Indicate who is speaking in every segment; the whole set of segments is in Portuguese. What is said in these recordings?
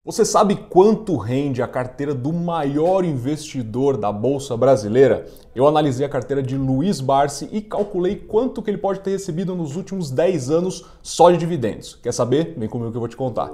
Speaker 1: Você sabe quanto rende a carteira do maior investidor da Bolsa Brasileira? Eu analisei a carteira de Luiz Barsi e calculei quanto que ele pode ter recebido nos últimos 10 anos só de dividendos. Quer saber? Vem comigo que eu vou te contar.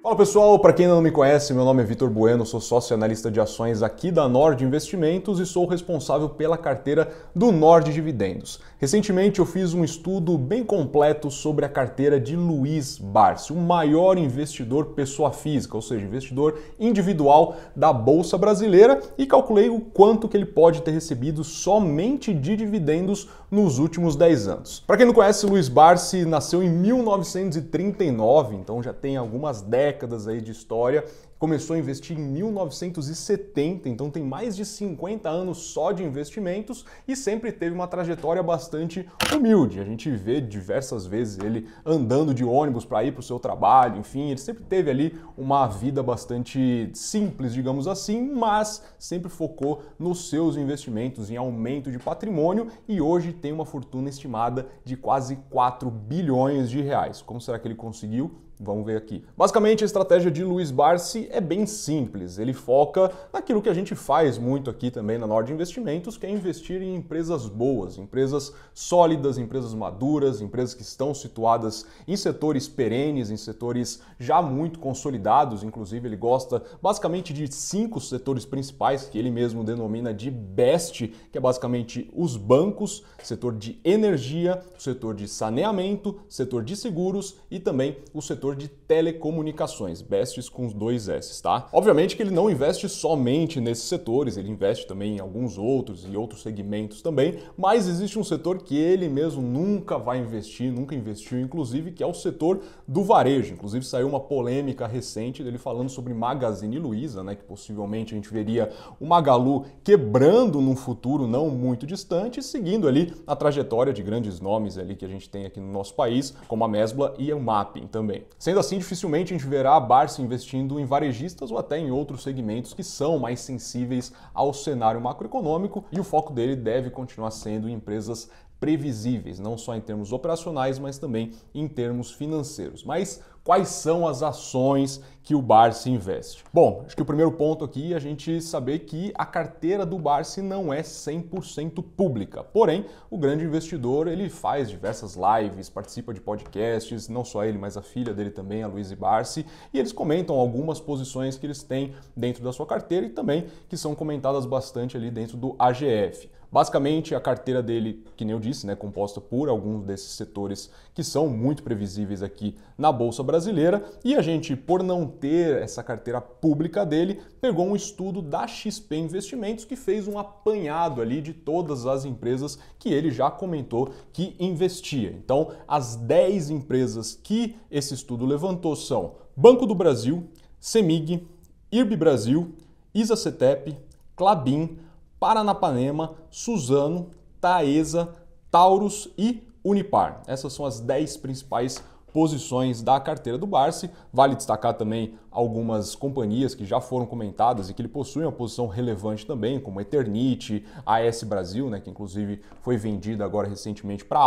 Speaker 1: Fala pessoal, para quem não me conhece, meu nome é Vitor Bueno, sou sócio analista de ações aqui da Nord Investimentos e sou responsável pela carteira do Nord Dividendos. Recentemente eu fiz um estudo bem completo sobre a carteira de Luiz Barsi, o maior investidor pessoa física, ou seja, investidor individual da Bolsa Brasileira, e calculei o quanto que ele pode ter recebido somente de dividendos nos últimos 10 anos. Para quem não conhece, Luiz Barsi nasceu em 1939, então já tem algumas décadas aí de história. Começou a investir em 1970, então tem mais de 50 anos só de investimentos e sempre teve uma trajetória bastante humilde. A gente vê diversas vezes ele andando de ônibus para ir para o seu trabalho, enfim, ele sempre teve ali uma vida bastante simples, digamos assim, mas sempre focou nos seus investimentos, em aumento de patrimônio, e hoje tem uma fortuna estimada de quase 4 bilhões de reais. Como será que ele conseguiu? Vamos ver aqui. Basicamente, a estratégia de Luiz Barsi é bem simples. Ele foca naquilo que a gente faz muito aqui também na Nord Investimentos, que é investir em empresas boas, empresas sólidas, empresas maduras, empresas que estão situadas em setores perenes, em setores já muito consolidados. Inclusive, ele gosta basicamente de 5 setores principais, que ele mesmo denomina de BEST, que é basicamente os bancos, setor de energia, setor de saneamento, setor de seguros e também o setor de telecomunicações, BESTs com os 2 S, tá? Obviamente que ele não investe somente nesses setores, ele investe também em alguns outros e outros segmentos também, mas existe um setor que ele mesmo nunca vai investir, nunca investiu inclusive, que é o setor do varejo. Inclusive saiu uma polêmica recente dele falando sobre Magazine Luiza, né, que possivelmente a gente veria o Magalu quebrando num futuro não muito distante, seguindo ali a trajetória de grandes nomes ali que a gente tem aqui no nosso país, como a Mesbla e o Mapping também. Sendo assim, dificilmente a gente verá a Barsi investindo em varejistas ou até em outros segmentos que são mais sensíveis ao cenário macroeconômico, e o foco dele deve continuar sendo em empresas previsíveis, não só em termos operacionais, mas também em termos financeiros. Mas quais são as ações que o Barsi investe? Bom, acho que o primeiro ponto aqui é a gente saber que a carteira do Barsi não é 100% pública. Porém, o grande investidor, ele faz diversas lives, participa de podcasts, não só ele, mas a filha dele também, a Luiz Barsi, e eles comentam algumas posições que eles têm dentro da sua carteira e também que são comentadas bastante ali dentro do AGF. Basicamente, a carteira dele, que nem eu disse, né, composta por alguns desses setores que são muito previsíveis aqui na Bolsa Brasileira, e a gente, por não ter essa carteira pública dele, pegou um estudo da XP Investimentos que fez um apanhado ali de todas as empresas que ele já comentou que investia. Então, as 10 empresas que esse estudo levantou são Banco do Brasil, CEMIG, IRB Brasil, ISA-CETEP, Klabin, Paranapanema, Suzano, Taesa, Taurus e Unipar. Essas são as 10 principais posições da carteira do Barsi. Vale destacar também algumas companhias que já foram comentadas e que ele possui uma posição relevante também, como Eternit, AS Brasil, né, que inclusive foi vendida agora recentemente para a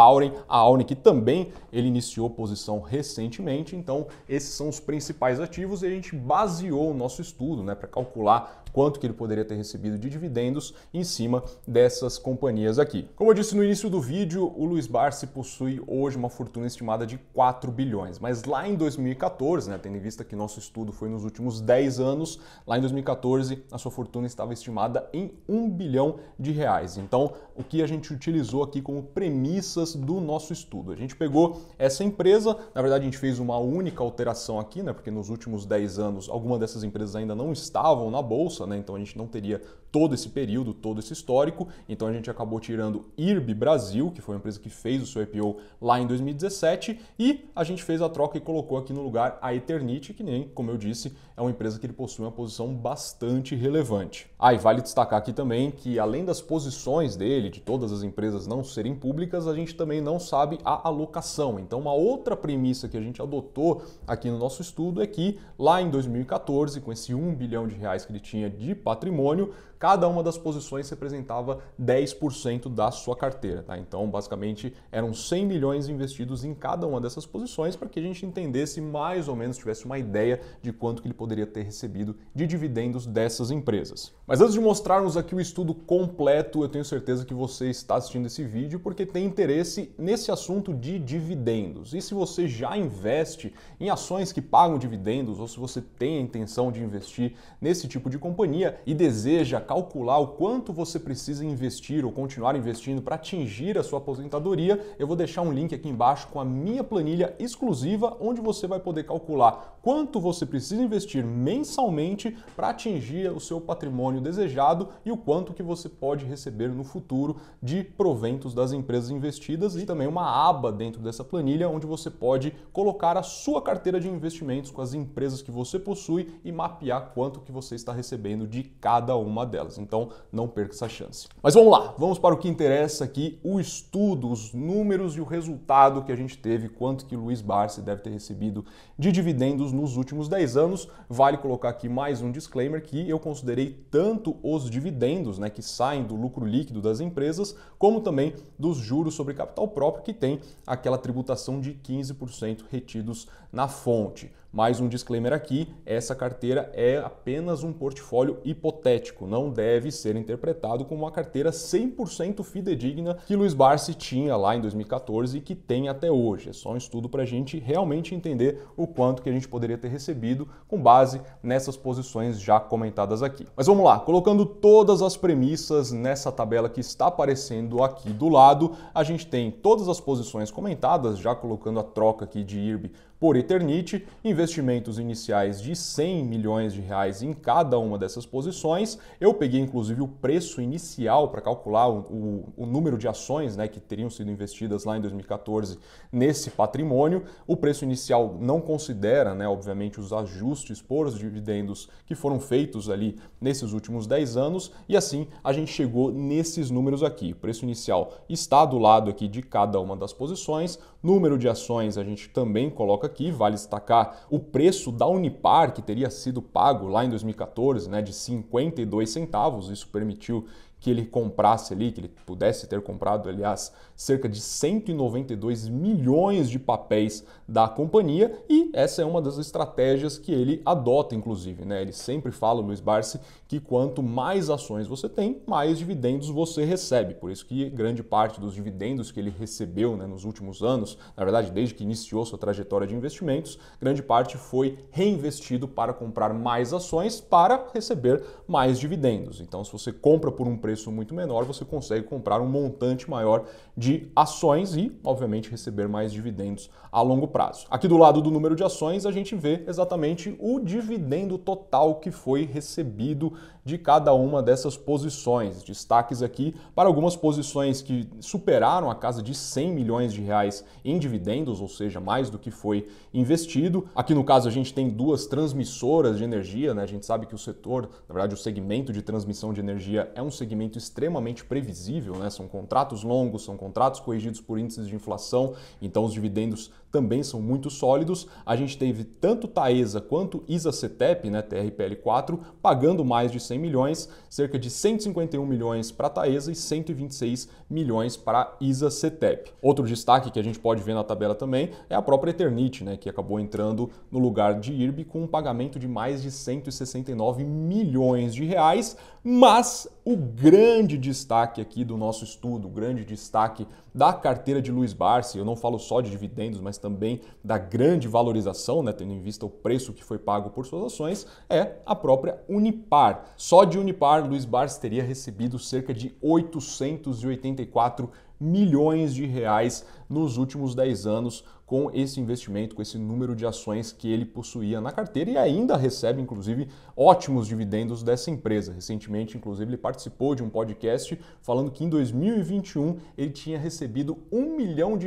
Speaker 1: Auren que também ele iniciou posição recentemente. Então esses são os principais ativos e a gente baseou o nosso estudo, né, para calcular quanto que ele poderia ter recebido de dividendos em cima dessas companhias aqui. Como eu disse no início do vídeo, o Luiz Barsi possui hoje uma fortuna estimada de 4 bilhões, mas lá em 2014, né, tendo em vista que nosso estudo foi nos últimos 10 anos, lá em 2014 a sua fortuna estava estimada em 1 bilhão de reais. Então, o que a gente utilizou aqui como premissas do nosso estudo? A gente pegou essa empresa, na verdade a gente fez uma única alteração aqui, né, porque nos últimos 10 anos algumas dessas empresas ainda não estavam na bolsa, né, então a gente não teria todo esse período, todo esse histórico, então a gente acabou tirando IRB Brasil, que foi uma empresa que fez o seu IPO lá em 2017, e a gente fez a troca e colocou aqui no lugar a Eternit, que nem, como eu disse, é uma empresa que ele possui uma posição bastante relevante. E vale destacar aqui também que, além das posições dele, de todas as empresas não serem públicas, a gente também não sabe a alocação. Então, uma outra premissa que a gente adotou aqui no nosso estudo é que, lá em 2014, com esse 1 bilhão de reais que ele tinha de patrimônio, cada uma das posições representava 10% da sua carteira, tá? Então, basicamente, eram 100 milhões investidos em cada uma dessas posições para que a gente entendesse mais ou menos, tivesse uma ideia de quanto que ele poderia ter recebido de dividendos dessas empresas. Mas antes de mostrarmos aqui o estudo completo, eu tenho certeza que você está assistindo esse vídeo porque tem interesse nesse assunto de dividendos. E se você já investe em ações que pagam dividendos, ou se você tem a intenção de investir nesse tipo de companhia e deseja calcular o quanto você precisa investir ou continuar investindo para atingir a sua aposentadoria, eu vou deixar um link aqui embaixo com a minha planilha exclusiva, onde você vai poder calcular quanto você precisa investir mensalmente para atingir o seu patrimônio desejado e o quanto que você pode receber no futuro de proventos das empresas investidas, e também uma aba dentro dessa planilha onde você pode colocar a sua carteira de investimentos com as empresas que você possui e mapear quanto que você está recebendo de cada uma delas. Então, não perca essa chance. Mas vamos lá, vamos para o que interessa aqui, o estudo, os números e o resultado que a gente teve, quanto que Luiz Barsi deve ter recebido de dividendos nos últimos 10 anos. Vale colocar aqui mais um disclaimer que eu considerei tanto os dividendos, né, que saem do lucro líquido das empresas, como também dos juros sobre capital próprio, que tem aquela tributação de 15% retidos na fonte. Mais um disclaimer aqui, essa carteira é apenas um portfólio hipotético, não deve ser interpretado como uma carteira 100% fidedigna que Luiz Barsi tinha lá em 2014 e que tem até hoje. É só um estudo para a gente realmente entender o quanto que a gente poderia ter recebido com base nessas posições já comentadas aqui. Mas vamos lá, colocando todas as premissas nessa tabela que está aparecendo aqui do lado, a gente tem todas as posições comentadas, já colocando a troca aqui de IRB por Eternit, investimentos iniciais de 100 milhões de reais em cada uma dessas posições. Eu peguei inclusive o preço inicial para calcular o número de ações, né, que teriam sido investidas lá em 2014 nesse patrimônio. O preço inicial não considera, né, obviamente, os ajustes por os dividendos que foram feitos ali nesses últimos 10 anos, e assim a gente chegou nesses números aqui. O preço inicial está do lado aqui de cada uma das posições. Número de ações a gente também coloca aqui, vale destacar o preço da Unipar, que teria sido pago lá em 2014, né, de 52 centavos, isso permitiu que ele comprasse ali, que ele pudesse ter comprado, aliás, cerca de 192 milhões de papéis da companhia, e essa é uma das estratégias que ele adota, inclusive, né? Ele sempre fala, o Luiz Barsi, que quanto mais ações você tem, mais dividendos você recebe. Por isso que grande parte dos dividendos que ele recebeu, né, nos últimos anos, na verdade, desde que iniciou sua trajetória de investimentos, grande parte foi reinvestido para comprar mais ações para receber mais dividendos. Então, se você compra por um preço muito menor, você consegue comprar um montante maior de ações e, obviamente, receber mais dividendos a longo prazo. Aqui do lado do número de ações, a gente vê exatamente o dividendo total que foi recebido de cada uma dessas posições. Destaques aqui para algumas posições que superaram a casa de 100 milhões de reais em dividendos, ou seja, mais do que foi investido. Aqui no caso a gente tem duas transmissoras de energia, né? A gente sabe que o setor, na verdade o segmento de transmissão de energia é um segmento extremamente previsível, né? São contratos longos, são contratos corrigidos por índices de inflação, então os dividendos também são muito sólidos. A gente teve tanto Taesa quanto Isacetep, né, TRPL4, pagando mais de 100 milhões, cerca de 151 milhões para Taesa e 126 milhões para Isacetep. Outro destaque que a gente pode ver na tabela também é a própria Eternit, né, que acabou entrando no lugar de IRB com um pagamento de mais de 169 milhões de reais, mas o grande destaque aqui do nosso estudo, o grande destaque da carteira de Luiz Barsi, eu não falo só de dividendos, mas também da grande valorização, né, tendo em vista o preço que foi pago por suas ações, é a própria Unipar. Só de Unipar, Luiz Barsi teria recebido cerca de 884 milhões de reais nos últimos 10 anos com esse investimento, com esse número de ações que ele possuía na carteira, e ainda recebe, inclusive, ótimos dividendos dessa empresa. Recentemente, inclusive, ele participou de um podcast falando que em 2021 ele tinha recebido R$1 milhão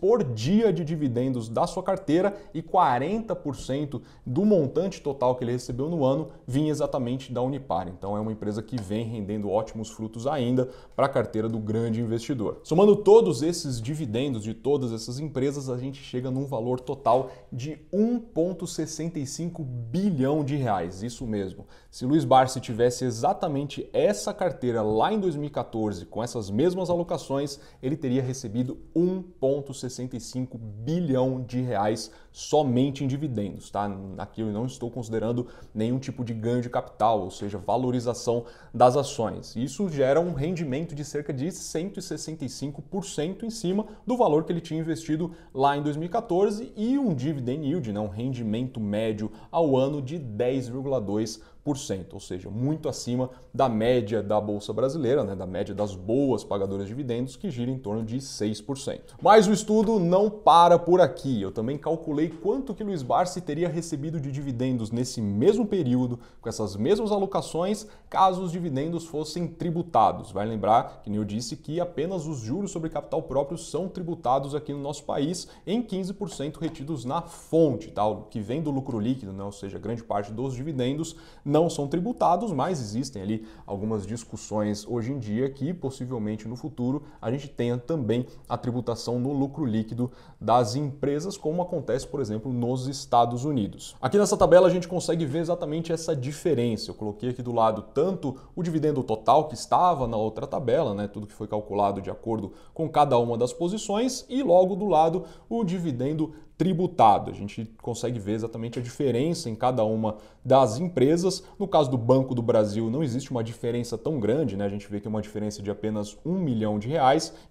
Speaker 1: por dia de dividendos da sua carteira, e 40% do montante total que ele recebeu no ano vinha exatamente da Unipar. Então é uma empresa que vem rendendo ótimos frutos ainda para a carteira do grande investidor. Somando todos esses dividendos de todas essas empresas, a gente chega num valor total de 1,65 bilhão de reais. Isso mesmo. Se Luiz Barsi tivesse exatamente essa carteira lá em 2014, com essas mesmas alocações, ele teria recebido 1,65 bilhão de reais somente em dividendos, tá? Aqui eu não estou considerando nenhum tipo de ganho de capital, ou seja, valorização das ações. Isso gera um rendimento de cerca de 165% em cima do valor que ele tinha investido lá em 2014 e um dividend yield, um rendimento médio ao ano de 10,2%. Ou seja, muito acima da média da Bolsa Brasileira, da média das boas pagadoras de dividendos, que gira em torno de 6%. Mas o estudo não para por aqui. Eu também calculei quanto que Luiz Barsi teria recebido de dividendos nesse mesmo período, com essas mesmas alocações, caso os dividendos fossem tributados. Vai lembrar que eu disse que apenas os juros sobre capital próprio são tributados aqui no nosso país em 15% retidos na fonte, tá? O que vem do lucro líquido, ou seja, grande parte dos dividendos, não são tributados, mas existem ali algumas discussões hoje em dia que possivelmente no futuro a gente tenha também a tributação no lucro líquido das empresas, como acontece, por exemplo, nos Estados Unidos. Aqui nessa tabela a gente consegue ver exatamente essa diferença. Eu coloquei aqui do lado tanto o dividendo total que estava na outra tabela, tudo que foi calculado de acordo com cada uma das posições, e logo do lado o dividendo tributado. A gente consegue ver exatamente a diferença em cada uma das empresas. No caso do Banco do Brasil, não existe uma diferença tão grande, A gente vê que é uma diferença de apenas R$1 milhão,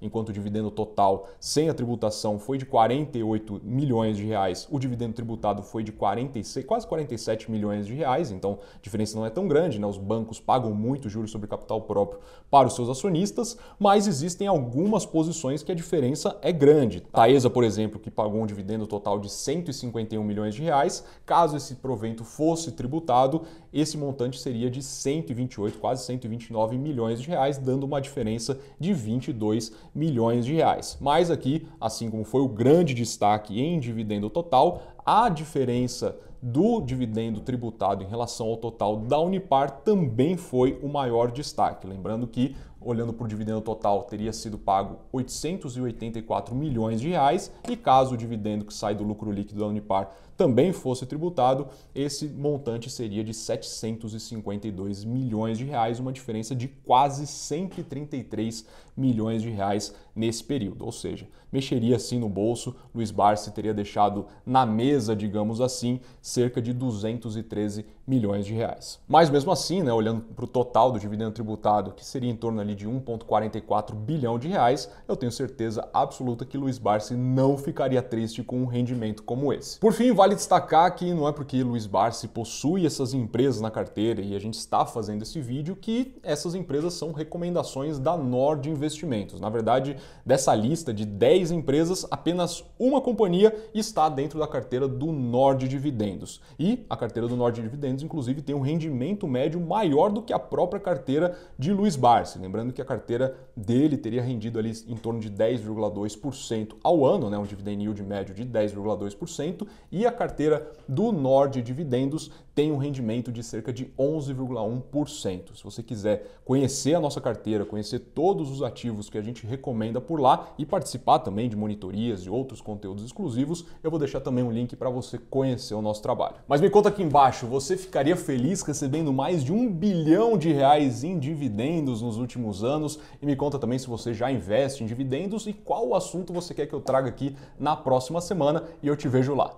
Speaker 1: enquanto o dividendo total sem a tributação foi de 48 milhões de reais, o dividendo tributado foi de 46, quase 47 milhões de reais, então a diferença não é tão grande, Os bancos pagam muito juros sobre capital próprio para os seus acionistas, mas existem algumas posições que a diferença é grande. Taesa, por exemplo, que pagou um dividendo total de 151 milhões de reais. Caso esse provento fosse tributado, esse montante seria de 128, quase 129 milhões de reais, dando uma diferença de 22 milhões de reais. Mas aqui, assim como foi o grande destaque em dividendo total, a diferença do dividendo tributado em relação ao total da Unipar também foi o maior destaque. Lembrando que, olhando para o dividendo total, teria sido pago 884 milhões de reais, e caso o dividendo que sai do lucro líquido da Unipar também fosse tributado, esse montante seria de 752 milhões de reais, uma diferença de quase 133 milhões de reais nesse período. Ou seja, mexeria assim no bolso, Luiz Barsi teria deixado na mesa, digamos assim, cerca de 213 milhões de reais. Mas mesmo assim, olhando para o total do dividendo tributado, que seria em torno ali de 1,44 bilhão de reais, eu tenho certeza absoluta que Luiz Barsi não ficaria triste com um rendimento como esse. Por fim, vale destacar que não é porque Luiz Barsi possui essas empresas na carteira e a gente está fazendo esse vídeo que essas empresas são recomendações da Nord Investimentos. Na verdade, dessa lista de 10 empresas, apenas uma companhia está dentro da carteira do Nord Dividendos. E a carteira do Nord Dividendos, inclusive, tem um rendimento médio maior do que a própria carteira de Luiz Barsi. Lembrando que a carteira dele teria rendido ali em torno de 10,2% ao ano, um dividend yield médio de 10,2%, e a carteira do Nord Dividendos tem um rendimento de cerca de 11,1%. Se você quiser conhecer a nossa carteira, conhecer todos os ativos que a gente recomenda por lá e participar também de monitorias e outros conteúdos exclusivos, eu vou deixar também um link para você conhecer o nosso trabalho. Mas me conta aqui embaixo, você ficaria feliz recebendo mais de R$1 bilhão em dividendos nos últimos anos? E me conta também se você já investe em dividendos e qual assunto você quer que eu traga aqui na próxima semana, e eu te vejo lá.